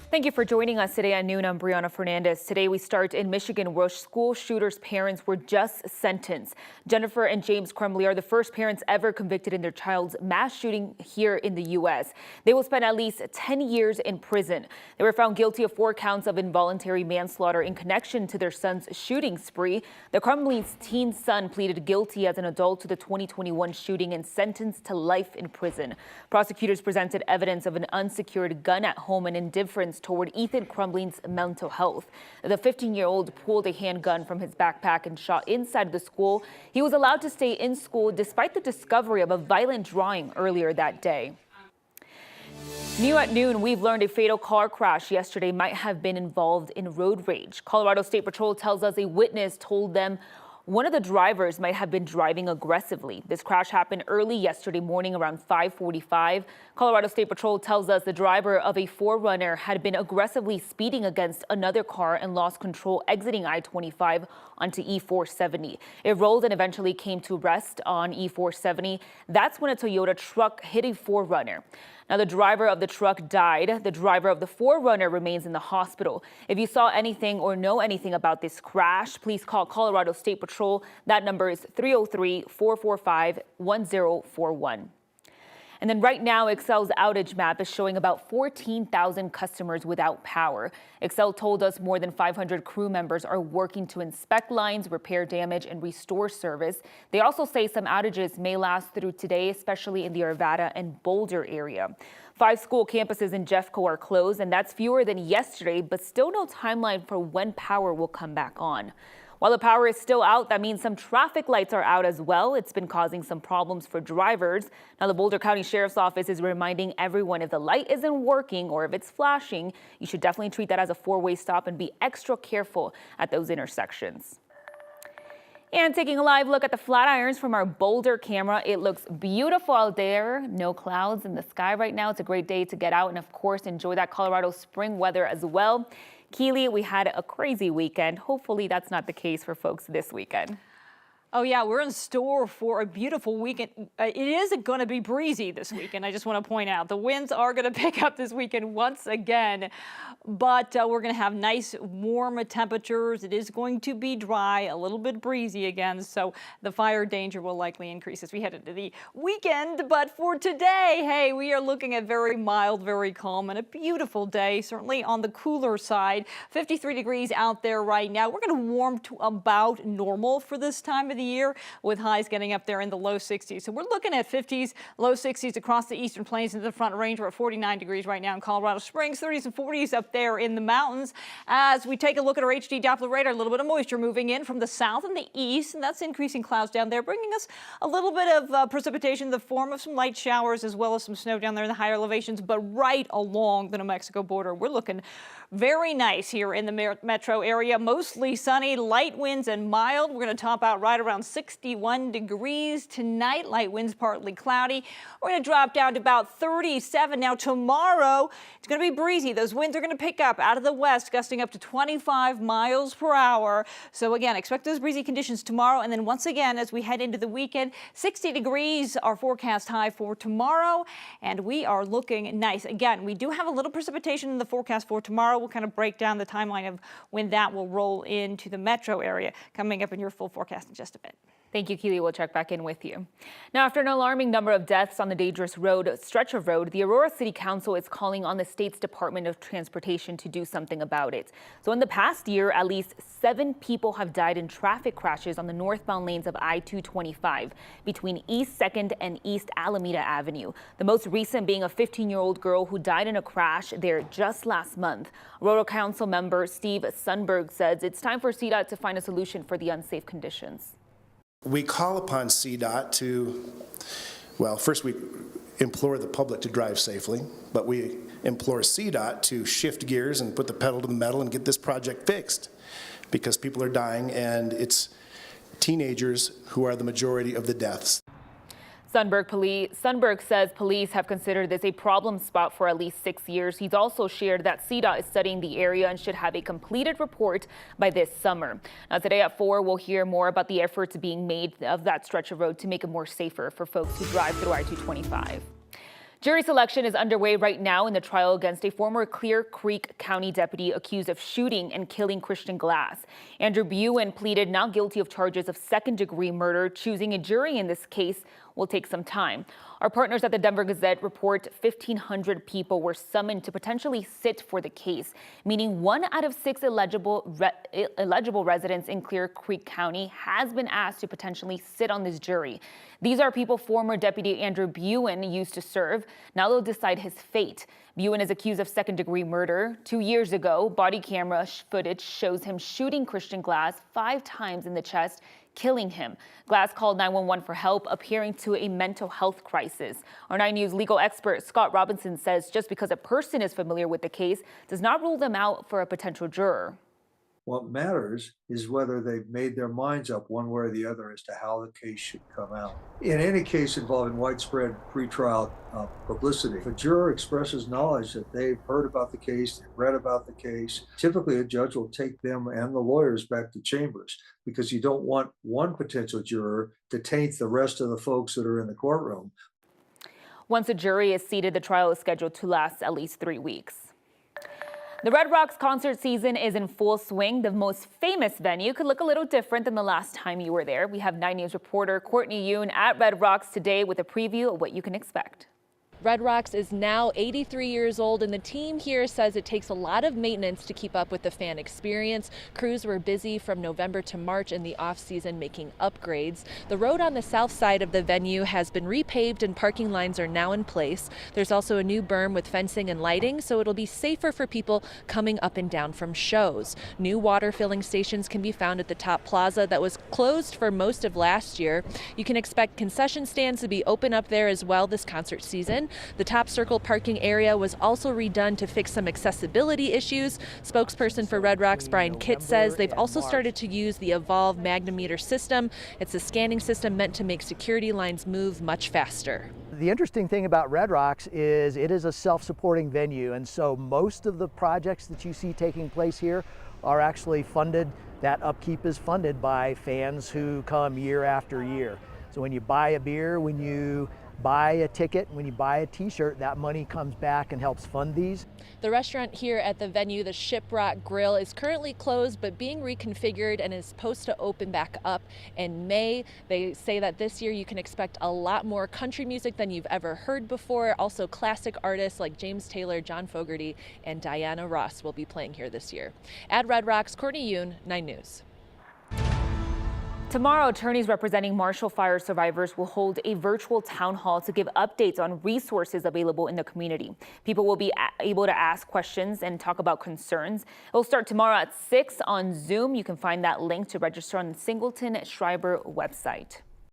Thank you for joining us today at noon. I'm Brianna Fernandez. Today we start in Michigan, where school shooters' parents were just sentenced. Jennifer and James Crumley are the first parents ever convicted in their child's mass shooting here in the U.S. They will spend at least 10 years in prison. They were found guilty of 4 counts of involuntary manslaughter in connection to their son's shooting spree. The Crumley's teen son pleaded guilty as an adult to the 2021 shooting and sentenced to life in prison. Prosecutors presented evidence of an unsecured gun at home and indifference toward Ethan Crumley's mental health. The 15-year-old pulled a handgun from his backpack and shot inside the school. He was allowed to stay in school despite the discovery of a violent drawing earlier that day. New at noon, we've learned a fatal car crash yesterday might have been involved in road rage. Colorado State Patrol tells us a witness told them one of the drivers might have been driving aggressively. This crash happened early yesterday morning around 5:45. Colorado State Patrol tells us the driver of a 4Runner had been aggressively speeding against another car and lost control exiting I-25 onto E-470. It rolled and eventually came to rest on E-470. That's when a Toyota truck hit a 4Runner. Now, the driver of the truck died. The driver of the 4Runner remains in the hospital. If you saw anything or know anything about this crash, please call Colorado State Patrol. That number is 303-445-1041. And then right now, Xcel's outage map is showing about 14,000 customers without power. Xcel told us more than 500 crew members are working to inspect lines, repair damage, and restore service. They also say some outages may last through today, especially in the Arvada and Boulder area. 5 school campuses in Jeffco are closed, and that's fewer than yesterday, but still no timeline for when power will come back on. While the power is still out, that means some traffic lights are out as well. It's been causing some problems for drivers. Now, the Boulder County Sheriff's Office is reminding everyone if the light isn't working or if it's flashing, you should definitely treat that as a 4-way stop and be extra careful at those intersections. And taking a live look at the flat irons from our Boulder camera, it looks beautiful out there. No clouds in the sky right now. It's a great day to get out and, of course, enjoy that Colorado spring weather as well. Keely, we had a crazy weekend. Hopefully that's not the case for folks this weekend. Oh, yeah, we're in store for a beautiful weekend. It is going to be breezy this weekend. I just want to point out the winds are going to pick up this weekend once again, but we're going to have nice warm temperatures. It is going to be dry, a little bit breezy again, so the fire danger will likely increase as we head into the weekend. But for today, hey, we are looking at very mild, very calm, and a beautiful day, certainly on the cooler side. 53 degrees out there right now. We're going to warm to about normal for this time of the year, with highs getting up there in the low 60s. So we're looking at 50s, low 60s across the eastern plains into the Front Range. We're at 49 degrees right now in Colorado Springs, 30s and 40s up there in the mountains. As we take a look at our HD Doppler radar, a little bit of moisture moving in from the south and the east, and that's increasing clouds down there, bringing us a little bit of precipitation in the form of some light showers as well as some snow down there in the higher elevations. But right along the New Mexico border, we're looking very nice here in the metro area. Mostly sunny, light winds and mild. We're going to top out right around 61 degrees tonight. Light winds, partly cloudy. We're going to drop down to about 37. Now tomorrow, it's going to be breezy. Those winds are going to pick up out of the west, gusting up to 25 miles per hour. So again, expect those breezy conditions tomorrow. And then once again, as we head into the weekend, 60 degrees, our forecast high for tomorrow. And we are looking nice. Again, we do have a little precipitation in the forecast for tomorrow. We'll kind of break down the timeline of when that will roll into the metro area coming up in your full forecast in just a bit. Thank you, Keely. We'll check back in with you. Now, after an alarming number of deaths on the dangerous stretch of road, the Aurora City Council is calling on the state's Department of Transportation to do something about it. So in the past year, at least 7 people have died in traffic crashes on the northbound lanes of I-225 between East 2nd and East Alameda Avenue. The most recent being a 15-year-old girl who died in a crash there just last month. Aurora Council member Steve Sundberg says it's time for CDOT to find a solution for the unsafe conditions. We call upon CDOT to, well, first we implore the public to drive safely, but we implore CDOT to shift gears and put the pedal to the metal and get this project fixed, because people are dying and it's teenagers who are the majority of the deaths. Sundberg says police have considered this a problem spot for at least 6 years. He's also shared that CDOT is studying the area and should have a completed report by this summer. Now, today at 4, we'll hear more about the efforts being made of that stretch of road to make it more safer for folks who drive through I-225. Jury selection is underway right now in the trial against a former Clear Creek County deputy accused of shooting and killing Christian Glass. Andrew Buan pleaded not guilty of charges of second-degree murder. Choosing a jury in this case will take some time. Our partners at the Denver Gazette report 1,500 people were summoned to potentially sit for the case, meaning 1 out of 6 eligible residents in Clear Creek County has been asked to potentially sit on this jury. These are people former Deputy Andrew Buan used to serve. Now they'll decide his fate. Buan is accused of second-degree murder. 2 years ago, body camera footage shows him shooting Christian Glass 5 times in the chest, killing him. Glass called 911 for help, appearing to a mental health crisis. Our 9 News legal expert Scott Robinson says just because a person is familiar with the case does not rule them out for a potential juror. What matters is whether they've made their minds up one way or the other as to how the case should come out. In any case involving widespread pretrial publicity, if a juror expresses knowledge that they've heard about the case, they've read about the case, typically a judge will take them and the lawyers back to chambers, because you don't want one potential juror to taint the rest of the folks that are in the courtroom. Once a jury is seated, the trial is scheduled to last at least 3 weeks. The Red Rocks concert season is in full swing. The most famous venue could look a little different than the last time you were there. We have 9 News reporter Courtney Yoon at Red Rocks today with a preview of what you can expect. Red Rocks is now 83 years old, and the team here says it takes a lot of maintenance to keep up with the fan experience. Crews were busy from November to March in the off-season making upgrades. The road on the south side of the venue has been repaved and parking lines are now in place. There's also a new berm with fencing and lighting, so it'll be safer for people coming up and down from shows. New water filling stations can be found at the top plaza that was closed for most of last year. You can expect concession stands to be open up there as well this concert season. The top circle parking area was also redone to fix some accessibility issues. Spokesperson for Red Rocks, Brian Kitt, says they've also started to use the Evolve Magnometer system. It's a scanning system meant to make security lines move much faster. The interesting thing about Red Rocks is it is a self-supporting venue, and so most of the projects that you see taking place here are actually funded. That upkeep is funded by fans who come year after year. So when you buy a beer, when you buy a ticket, when you buy a t-shirt, that money comes back and helps fund these. The restaurant here at the venue, the Shiprock Grill, is currently closed but being reconfigured and is supposed to open back up in May. They say that this year you can expect a lot more country music than you've ever heard before. Also classic artists like James Taylor, John Fogerty, and Diana Ross will be playing here this year. At Red Rocks, Courtney Yoon, 9 News. Tomorrow, attorneys representing Marshall Fire survivors will hold a virtual town hall to give updates on resources available in the community. People will be able to ask questions and talk about concerns. It will start tomorrow at 6 on Zoom. You can find that link to register on the Singleton Schreiber website.